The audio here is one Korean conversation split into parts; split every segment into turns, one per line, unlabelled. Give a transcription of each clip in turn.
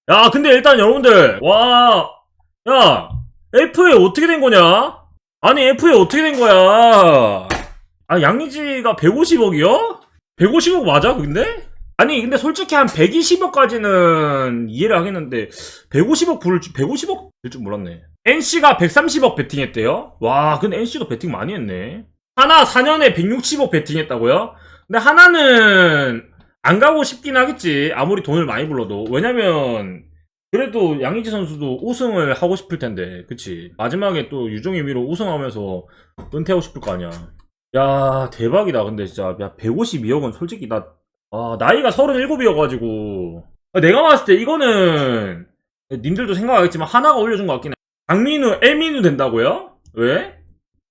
야, 근데 일단 여러분들, 와, 야, FA 어떻게 된 거냐? 아니, FA 어떻게 된 거야? 아, 양의지가 150억이요? 150억 맞아, 근데? 아니, 근데 솔직히 한 120억까지는 이해를 하겠는데, 150억 될 줄 몰랐네. NC가 130억 베팅했대요? 와, 근데 NC도 베팅 많이 했네. 하나 4년에 160억 베팅했다고요? 근데 하나는 안 가고 싶긴 하겠지. 아무리 돈을 많이 불러도. 왜냐면 그래도 양의지 선수도 우승을 하고 싶을 텐데. 그치? 마지막에 또 유종의 미로 우승하면서 은퇴하고 싶을 거 아니야. 야, 대박이다. 근데 진짜 야, 152억은 솔직히 나이가 37이어가지고 내가 봤을 때 이거는 님들도 생각하겠지만 하나가 올려준 것 같긴 해. 강민우, 엘민우 된다고요? 왜?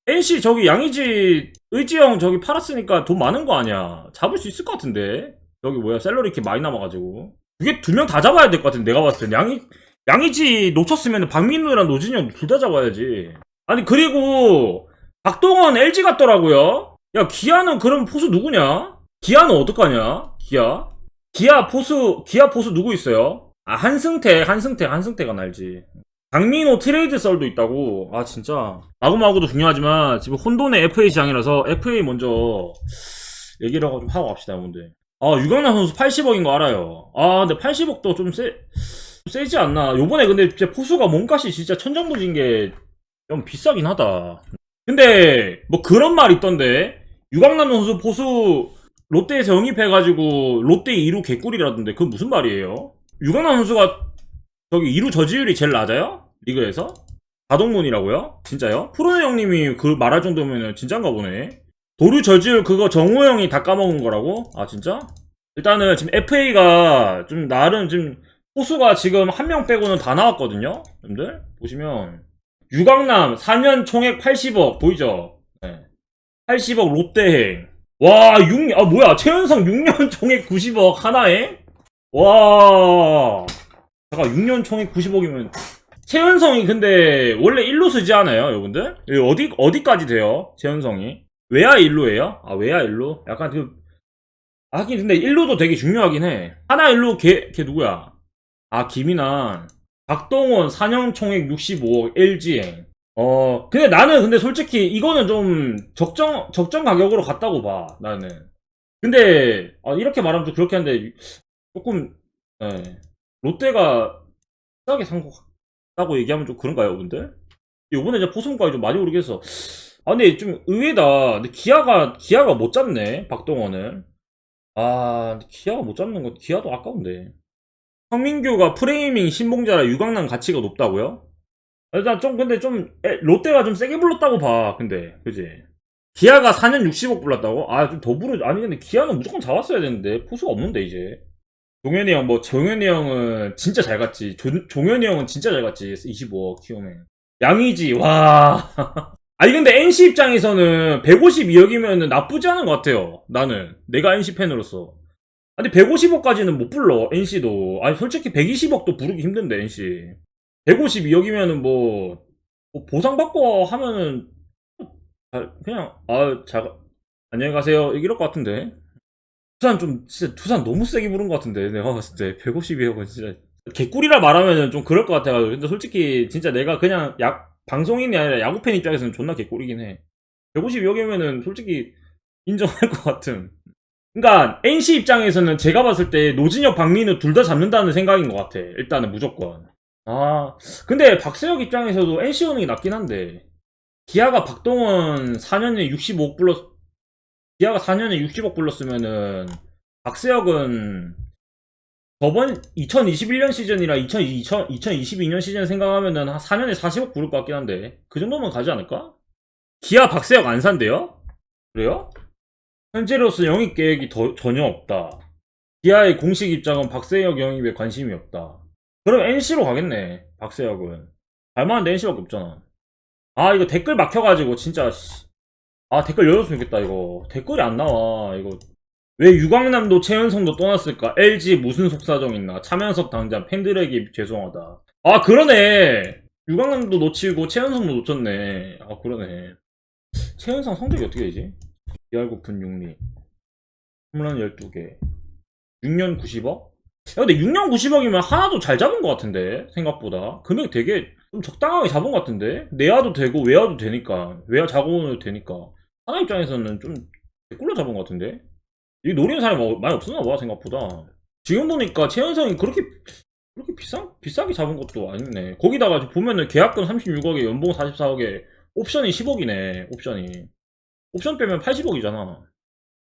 NC 저기 양의지 의지형 저기 팔았으니까 돈 많은 거 아니야. 잡을 수 있을 것 같은데. 여기 뭐야 셀러리 이렇게 많이 남아가지고. 그게 두 명 다 잡아야 될 것 같은데 내가 봤을 땐 양의지 놓쳤으면 박민우랑 노진영 둘 다 잡아야지. 아니 그리고 박동원 LG 갔더라고요. 야 기아는 그럼 포수 누구냐? 기아는 어떡하냐? 기아 포수 누구 있어요? 아 한승태가 날지. 강민호 트레이드 썰도 있다고. 아 진짜 마구마구도 중요하지만 지금 혼돈의 FA 시장이라서 FA 먼저 얘기를 좀 하고 갑시다 여러분들. 아 유강남 선수 80억인 거 알아요. 아 근데 80억도 좀 세지 않나. 요번에 근데 진짜 포수가 몸값이 진짜 천정부진 게 좀 비싸긴 하다. 근데 뭐 그런 말 있던데 유강남 선수 포수 롯데에서 영입해가지고 롯데 2루 개꿀이라던데 그건 무슨 말이에요? 유강남 선수가 저기 2루 저지율이 제일 낮아요? 리그에서? 가동문이라고요? 진짜요? 프로네 형님이 그 말할 정도면은 진짠가 보네. 도루 저지율 그거 정우 형이 다 까먹은 거라고? 아 진짜? 일단은 지금 FA가 좀 나름 지금 포수가 지금 한 명 빼고는 다 나왔거든요? 여러분들? 보시면 유강남 4년 총액 80억 보이죠? 네. 80억 롯데행. 와, 뭐야. 최현성 6년 총액 90억 하나에? 와. 잠깐 6년 총액 90억이면 최현성이 근데 원래 1루수지 않아요 여러분들? 어디까지 돼요 최현성이? 외야 1루예요? 아 외야 1루? 약간 하긴 근데 1루도 되게 중요하긴 해. 하나 1루 걔 누구야? 아 김인환. 박동원 4년 총액 65억 LG행. 근데 나는 근데 솔직히 이거는 좀 적정 가격으로 갔다고 봐 나는. 근데 이렇게 말하면 좀 그렇게 한데 조금 예. 롯데가 싸게 산 거 같다고 얘기하면 좀 그런가요, 여러분들? 이번에 이제 포수가좀 많이 오르겠어. 아, 근데 좀 의외다. 근데 기아가 못 잡네, 박동원을. 아, 근데 기아가 못 잡는 건 기아도 아까운데. 황민규가 프레이밍 신봉자라 유강남 가치가 높다고요? 일단 근데 롯데가 좀 세게 불렀다고 봐, 근데. 그지? 기아가 4년 60억 불렀다고? 아, 좀 더 아니, 근데 기아는 무조건 잡았어야 되는데, 포수가 없는데, 이제. 정현이 형은 진짜 잘 갔지. 종현이 형은 진짜 잘 갔지. 25억 키우면. 양이지, 와. 아니, 근데 NC 입장에서는 152억이면 나쁘지 않은 것 같아요. 나는. 내가 NC 팬으로서. 아니, 150억까지는 못 불러, NC도. 아니, 솔직히 120억도 부르기 힘든데, NC. 152억이면은 뭐 보상받고 하면은, 그냥, 안녕히 가세요. 이럴 것 같은데. 진짜 두산 너무 세게 부른 것 같은데 내가 봤을 때 152억은 진짜 개꿀이라 말하면은 좀 그럴 것 같아가지고. 근데 솔직히 진짜 내가 그냥 방송인이 아니라 야구팬 입장에서는 존나 개꿀이긴 해. 152억이면은 솔직히 인정할 것 같음. 그러니까 NC 입장에서는 제가 봤을 때 노진혁, 박민우 둘 다 잡는다는 생각인 것 같아. 일단은 무조건. 아 근데 박세혁 입장에서도 NC 오는 게 낫긴 한데 기아가 박동원 4년에 65억 불렀 기아가 4년에 60억 불렀으면은 박세혁은 저번 2021년 시즌이랑 2022년 시즌 생각하면은 한 4년에 40억 부를 것 같긴 한데 그 정도면 가지 않을까? 기아 박세혁 안 산대요? 그래요? 현재로서 영입 계획이 전혀 없다. 기아의 공식 입장은 박세혁 영입에 관심이 없다. 그럼 NC로 가겠네. 박세혁은 갈만한데 NC밖에 없잖아. 아 이거 댓글 막혀가지고 진짜 댓글 열었으면 좋겠다 이거. 댓글이 안 나와 이거. 왜 유광남도 최현성도 떠났을까? LG 무슨 속사정 있나? 차명석 당장 팬들에게 죄송하다. 아 그러네. 유광남도 놓치고 최현성도 놓쳤네. 아 그러네. 최현성 성적이 어떻게 되지? 이알고픈 6리 홈런 12개. 6년 90억? 야, 근데 6년 90억이면 하나도 잘 잡은 것 같은데, 생각보다. 금액 되게 좀 적당하게 잡은 것 같은데? 내야도 되고, 외야도 되니까. 외야 자고도 되니까. 하나 입장에서는 좀 꿀로 잡은 것 같은데? 이 노리는 사람이 많이 없었나 봐, 생각보다. 지금 보니까 최현성이 그렇게 비싸게 잡은 것도 아니네. 거기다가 보면은 계약금 36억에 연봉 44억에 옵션이 10억이네, 옵션이. 옵션 빼면 80억이잖아.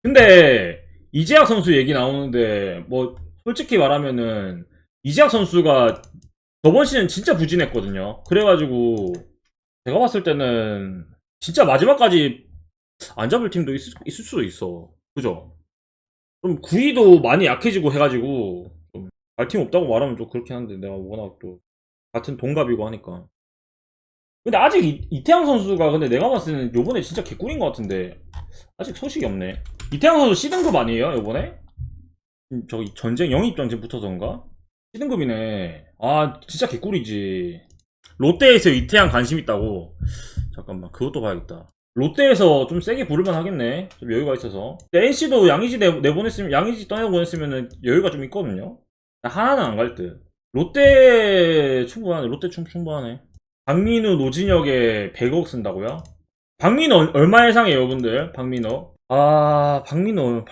근데, 이재학 선수 얘기 나오는데, 뭐, 솔직히 말하면은, 이재학 선수가 저번 시즌 진짜 부진했거든요. 그래가지고, 제가 봤을 때는, 진짜 마지막까지 안 잡을 팀도 있을 수도 있어. 그죠? 좀 구위도 많이 약해지고 해가지고, 좀 갈 팀 없다고 말하면 좀 그렇긴 한데, 내가 워낙 또, 같은 동갑이고 하니까. 근데 아직 이태양 선수가, 근데 내가 봤을 때는 요번에 진짜 개꿀인 것 같은데, 아직 소식이 없네. 이태양 선수 C등급 아니에요, 요번에? 저기 전쟁 영입전쟁 붙어서인가? C등급이네. 아, 진짜 개꿀이지. 롯데에서 이태양 관심 있다고. 잠깐만, 그것도 봐야겠다. 롯데에서 좀 세게 부르면 하겠네. 좀 여유가 있어서. 근데 NC도 양의지 내보냈으면, 양의지 떠내보냈으면 여유가 좀 있거든요. 하나는 안 갈 듯. 롯데 충분하네. 롯데 충분하네. 박민우, 노진혁에 100억 쓴다고요? 박민우 얼마 예상해요, 여러분들? 박민우. 아, 박민우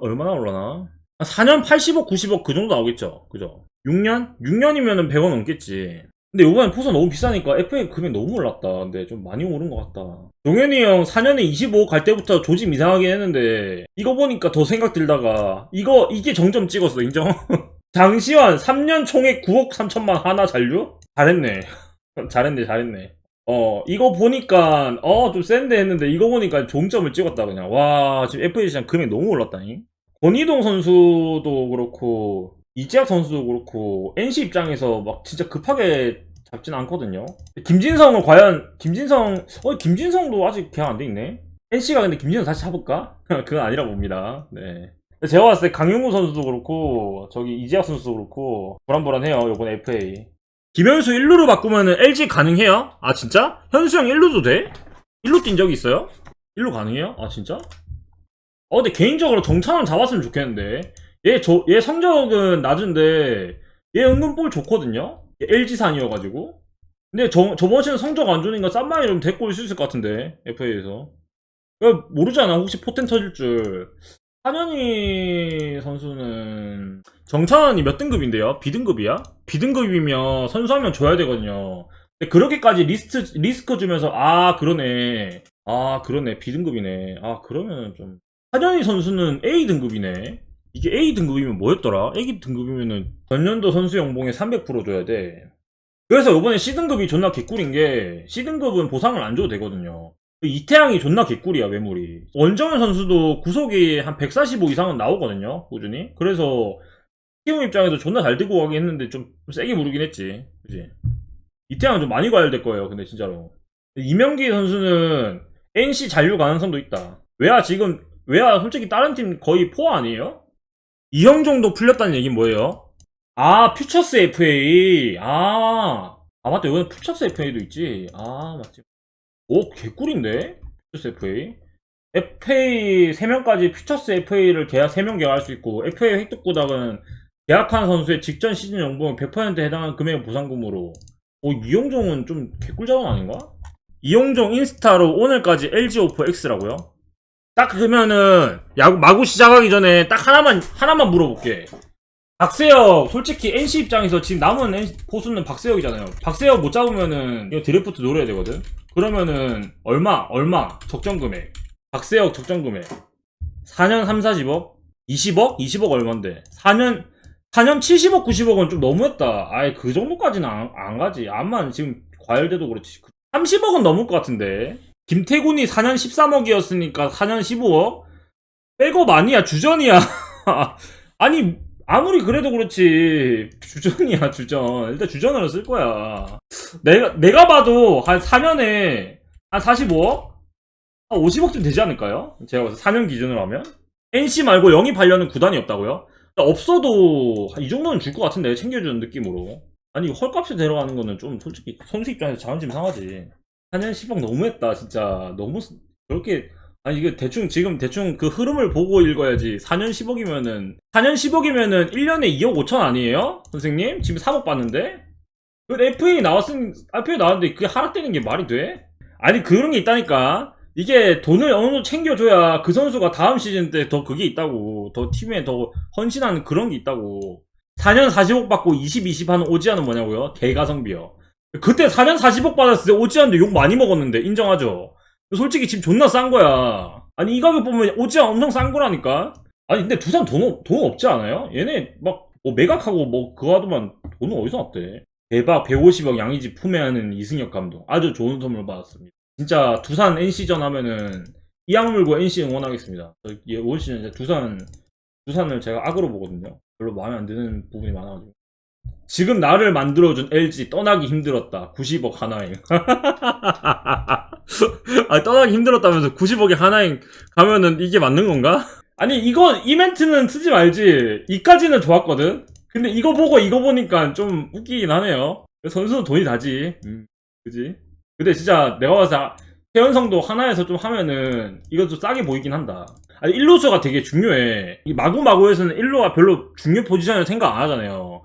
얼마나 올라나? 한 4년 80억, 90억 그 정도 나오겠죠? 그죠? 6년? 6년이면은 100원 넘겠지. 근데 요번엔 포서 너무 비싸니까 FA 금액 너무 올랐다. 근데 좀 많이 오른 것 같다. 동현이 형 4년에 25억 갈 때부터 조짐 이상하긴 했는데, 이거 보니까 더 생각 들다가, 이게 정점 찍었어, 인정? 장시환 3년 총액 9억 3천만 하나 잔류? 잘했네. 잘했네. 이거 보니까, 좀 센데 했는데, 이거 보니까 종점을 찍었다, 그냥. 와, 지금 FA 시장 금액 너무 올랐다니? 권희동 선수도 그렇고, 이재학 선수도 그렇고, NC 입장에서 막 진짜 급하게 잡진 않거든요? 김진성은 과연, 김진성도 아직 계약 안 돼 있네? NC가 근데 김진성 다시 잡을까? 그건 아니라 봅니다. 네. 제가 봤을 때 강용구 선수도 그렇고, 저기 이재학 선수도 그렇고, 불안불안해요, 요번에 FA. 김현수 1루로 바꾸면은 LG 가능해요? 아 진짜? 현수 형 1루도 돼? 1루 뛴 적이 있어요? 1루 가능해요? 아 진짜? 근데 개인적으로 정찬원 잡았으면 좋겠는데 얘 성적은 낮은데 얘 은근 볼 좋거든요? LG산이어가지고 근데 저번 시즌 성적 안 좋으니까 쌈마이 좀 데리고 올 수 있을 것 같은데 FA에서 모르잖아 혹시 포텐 터질 줄 한현희 선수는 정찬원이 몇 등급인데요? B등급이야? B등급이면 선수 한 명 줘야 되거든요. 근데 그렇게까지 리스크 주면서 그러네 B등급이네. 그러면 좀 한현희 선수는 A등급이네. 이게 A등급이면 뭐였더라? A등급이면은 전년도 선수 연봉의 300% 줘야 돼. 그래서 이번에 C등급이 존나 개꿀인 게 C등급은 보상을 안 줘도 되거든요. 이태양이 존나 개꿀이야 매물이. 원정현 선수도 구속이 한 145 이상은 나오거든요 꾸준히. 그래서 키움 입장에서 존나 잘 들고 가긴 했는데 좀 세게 무르긴 했지. 그지? 이태양은 좀 많이 과열될 거예요 근데 진짜로. 이명기 선수는 NC 잔류 가능성도 있다. 외야 솔직히 다른 팀 거의 포 아니에요? 이형 정도 풀렸다는 얘기는 뭐예요? 퓨처스 FA. 맞다. 이번에 퓨처스 FA도 있지. 맞지. 오, 개꿀인데? 퓨처스 FA. FA 3명까지 퓨처스 FA를 3명 계약할 수 있고, FA 획득보다는 계약한 선수의 직전 시즌 연봉 100% 해당하는 금액 보상금으로. 이용종은 좀 개꿀 자원 아닌가? 이용종 인스타로 오늘까지 LG 오프 X라고요? 딱 그러면은, 마구 시작하기 전에 딱 하나만 물어볼게. 박세혁, 솔직히 NC 입장에서 지금 남은 포수는 박세혁이잖아요. 박세혁 못 잡으면은 이거 드래프트 노려야 되거든? 그러면은 얼마 적정 금액. 박세혁 적정 금액 4년 3, 40억? 20억? 20억 얼만데 4년 70억 90억은 좀 너무했다. 그 정도까지는 안 가지. 암만 지금 과열돼도 그렇지. 30억은 넘을 것 같은데. 김태군이 4년 13억이었으니까 4년 15억? 백업 아니야, 주전이야. 아니 아무리 그래도 그렇지 주전이야 주전. 일단 주전으로 쓸 거야. 내가 봐도 한 4년에 한 45억? 한 50억쯤 되지 않을까요? 제가 봐서 4년 기준으로 하면. NC 말고 영입하려는 구단이 없다고요? 없어도 이 정도는 줄 것 같은데, 챙겨주는 느낌으로. 아니 헐값에 데려가는 거는 좀 솔직히 선수 입장에서 자존심 상하지. 4년 10억 너무했다 진짜. 너무 그렇게 아니 이게 지금 대충 그 흐름을 보고 읽어야지. 4년 10억이면은 1년에 2억 5천 아니에요? 선생님? 지금 3억 받는데? 그 FA 나왔는데 그게 하락되는 게 말이 돼? 아니 그런 게 있다니까. 이게 돈을 어느 정도 챙겨줘야 그 선수가 다음 시즌 때 더 그게 있다고. 더 팀에 더 헌신하는 그런 게 있다고. 4년 40억 받고 20 하는 오지아는 뭐냐고요? 개가성비요. 그때 4년 40억 받았을 때 오지아인데 욕 많이 먹었는데 인정하죠? 솔직히 지금 존나 싼 거야. 아니 이 가격 보면 오지아 엄청 싼 거라니까. 아니 근데 두산 돈 없지 않아요? 얘네 막 뭐 매각하고 뭐 그거 하더만 돈은 어디서 왔대? 대박 150억 양의지 품에하는 이승엽 감독 아주 좋은 선물 받았습니다. 진짜 두산 NC전 하면은 이악 물고 NC 응원하겠습니다. 올 시즌 이제 두산을 제가 악으로 보거든요. 별로 마음에 안 드는 부분이 많아가지고. 지금 나를 만들어준 LG 떠나기 힘들었다. 90억 하나행. 아 떠나기 힘들었다면서 90억에 하나행 가면은 이게 맞는 건가? 아니 이 멘트는 쓰지 말지. 이까지는 좋았거든. 근데 이거 보고 이거 보니까 좀 웃기긴 하네요. 선수는 돈이 다지. 그지? 근데 진짜 내가 봐서 최연성도 하나에서 좀 하면은 이것도 싸게 보이긴 한다. 아니 1루수가 되게 중요해. 이 마구마구에서는 1루가 별로 중요 포지션을 생각 안 하잖아요.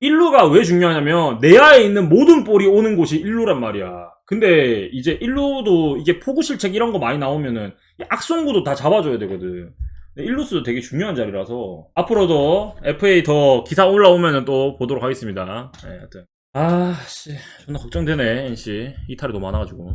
1루가 왜 중요하냐면 내야에 있는 모든 볼이 오는 곳이 1루란 말이야. 근데 이제 1루도 이게 포구 실책 이런 거 많이 나오면은 악송구도 다 잡아줘야 되거든. 1루수도 되게 중요한 자리라서 앞으로도 FA 더 기사 올라오면은 또 보도록 하겠습니다. 네, 하여튼 아씨 존나 걱정되네 NC 이탈이 너무 많아가지고.